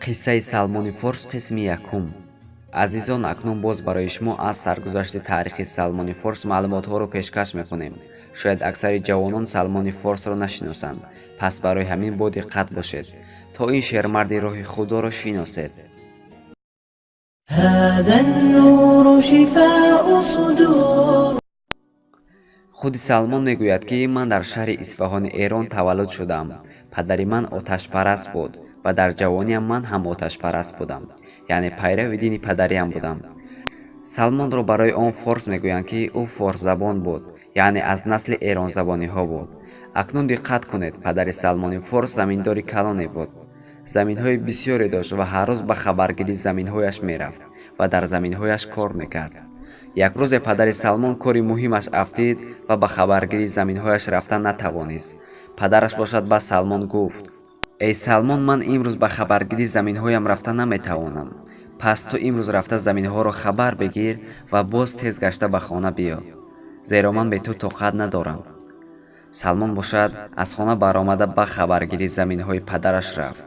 қиссаи Салмони Форс қисми якум. азизон, акнун боз барои шумо аз саргузашти таърихи Салмони Форс маълумотҳоро пешкаш мекунем. шояд аксари ҷавонон Салмони Форсро нашиносанд, пас барои ҳамин бо диққат бошед, то ин шермарди роҳи худоро шиносед. худи Салмон мегӯяд ки ман дар шаҳри Исфаҳони Эрон таваллуд шудам. падари ман оташпараст буд ва дар ҷавониям ман ҳам оташпараст будам, яъне пайрави дини падариам будам. Салмонро барои он форс мегӯянд ки ӯ форсзабон буд, яъне аз насли эронзабониҳо буд. акнун диққат кунед, падари Салмони Форс заминдори калоне буд. заминҳои бисёре дошт ва ҳар рӯз ба хабаргирӣ заминҳояш мерафт ва дар заминҳояш кор мекард. як рӯзе падари Салмон кори муҳимаш афтид ва ба хабаргирӣ заминҳояш рафта натавонист. падараш бошад ба Салмон гуфт: эй Салмон, ман имрӯз ба хабаргирӣ заминҳоям рафта наметавонам. пас ту имрӯз рафта заминҳоро хабар бигир ва боз тез гашта ба хона биё, зеро ман бе ту тоқат надорам. Салмон бошад аз хона баромада ба хабаргирӣ заминҳои падараш рафт.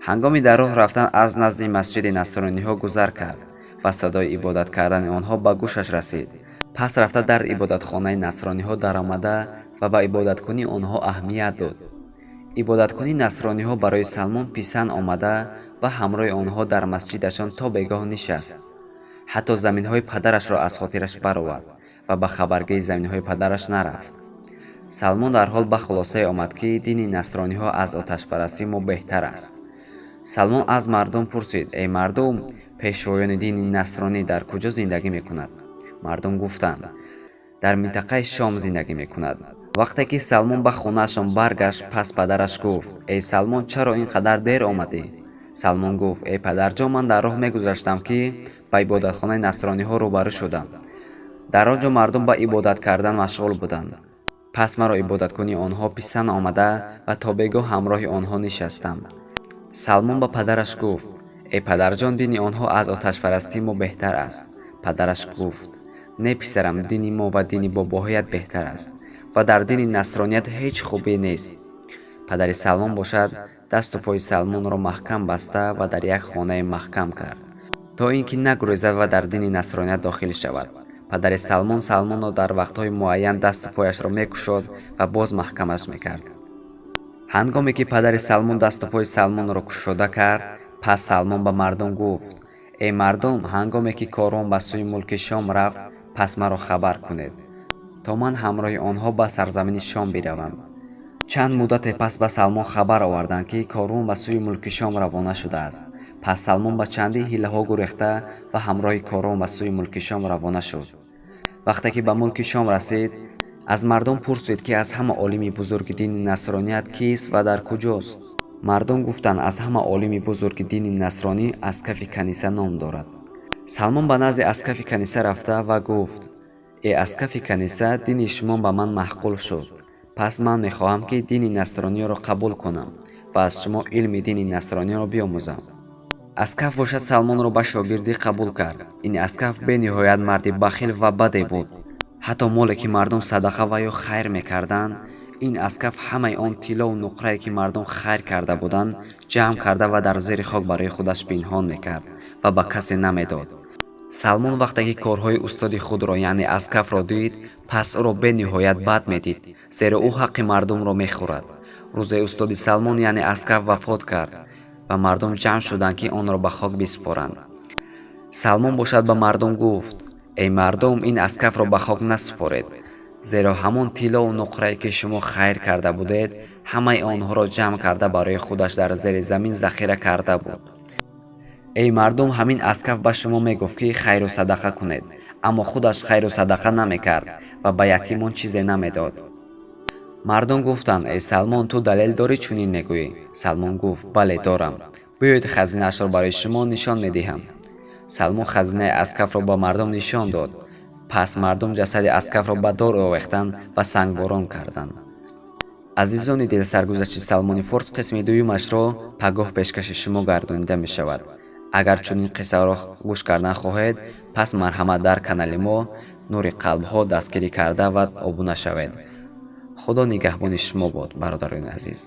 ҳангоми дар роҳ рафтан аз назди масҷиди насрониҳо гузар кард ва садои ибодат кардани онҳо ба гӯшаш расид. пас рафта дар ибодатхонаи насрониҳо даромада ва ба ибодаткунии онҳо аҳамият дод. ибодаткунии насрониҳо барои Салмон писанд омада ва ҳамроҳи онҳо дар масҷидашон то бегоҳ нишаст. ҳатто заминҳои падарашро аз хотираш баровард ва ба хабаргирии заминҳои падараш нарафт. Салмон дар ҳол ба хулосае омад ки дини насрониҳо аз оташпарастӣ мо беҳтар аст. Салмон аз мардум пурсид: эй мардум, пешвоёни дини насронӣ дар куҷо зиндагӣ мекунад? мардум гуфтанд: дар минтақаи Шом зиндагӣ мекунад. вақте ки Салмон ба хонаашон баргашт, пас падараш гуфт: эй Салмон, чаро ин қадар дер омадӣ? Салмон гуфт: эй падарҷон, ман дар роҳ мегузаштам ки ба ибодатхонаи насрониҳо рӯбарӯ шудам. дар он ҷо мардум ба ибодат кардан машғул буданд. пас маро ибодаткунии онҳо писанд омада ва то бегоҳ ҳамроҳи онҳо нишастам. Салмон ба падараш гуфт: эй падарҷон, дини онҳо аз оташпарастӣ мо беҳтар аст. падараш гуфт: не писарам, дини мо ва дини бобоҳоят беҳтар аст ва дар дини насроният ҳеҷ хубӣ нест. падари Салмон бошад дасту пои Салмонро маҳкам баста ва дар як хонае маҳкам кард, то ин ки нагурезад ва дар дини насроният дохил шавад. падари Салмон Салмонро дар вақтҳои муайян дасту пояшро мекушод ва боз маҳкамаш мекард. ҳангоме ки падари Салмон дасту пои Салмонро кушода кард, пас Салмон ба мардум гуфт: эй мардум, ҳангоме ки корвон ба сӯи мулки Шом рафт, пас маро хабар кунед, то ман ҳамроҳи онҳо ба сарзамини Шом биравам. чанд муддате пас ба Салмон хабар оварданд ки корвон ба сӯи мулки Шом равона шудааст. пас Салмон ба чандӣ ҳиллаҳо гурехта ва ҳамроҳи корвон ба сӯи мулки Шом равона шуд. вақте ки ба мулки Шом расид, аз мардум пурсид ки аз ҳама олими бузурги дини насроният кист ва дар куҷост. мардум гуфтанд: аз ҳама олими бузурги дини насронӣ Аскафи каниса ном дорад. Салмон ба назди Аскафи каниса рафта ва гуфт: эй Аскафи каниса, дини шумо ба ман маъқул шуд. пас ман мехоҳам ки дини насрониро қабул кунам ва аз шумо илми дини насрониро биомӯзам. Аскаф бошад Салмонро ба шогирдӣ қабул кард. ин Аскаф бениҳоят марди бахил ва баде буд. ҳатто моле ки мардум садақа ва ё хайр мекарданд, ин Аскаф ҳамаи он тиллову нуқрае ки мардум хайр карда буданд ҷамъ карда ва дар зери хок барои худаш пинҳон мекард ва ба касе намедод. Салмон вақте ки корҳои устоди худро, яъне Аскафро дид, пас ӯро бениҳоят бад медид, зеро ӯ ҳаққи мардумро мехӯрад. рӯзе устоди Салмон, яъне Аскаф вафот кард ва мардум ҷамъ шуданд ки онро ба хок биспоранд. Салмон бошад ба мардум гуфт: эй мардум, ин Аскафро ба хок насупоред, зеро ҳамон тиллову нуқрае ки шумо хайр карда будед, ҳамаи онҳоро ҷамъ карда барои худаш дар зери замин захира карда буд. эй мардум, ҳамин Аскаф ба шумо мегуфт ки хайру садақа кунед, аммо худаш хайру садақа намекард ва ба ятимон чизе намедод. мардум гуфтанд: эй Салмон, ту далел дорӣ чунин мегӯӣ? Салмон гуфт: бале, дорам. биёед хазинаашро барои шумо нишон медиҳам. Салмон хазинаи Аскафро ба мардум нишон дод. пас мардум ҷасади Аскафро ба дор овехтанд ва сангборон карданд. азизони дил, саргузашти Салмони Форс қисми дуюмашро пагоҳ пешкаши шумо гардонида мешавад. агар чунин қиссаро гӯш кардан хоҳед, пас марҳамат дар канали мо Нури Қалбҳо дастгирӣ карда ва обуна шавед. худо нигаҳбони шумо бод, бародарони азиз.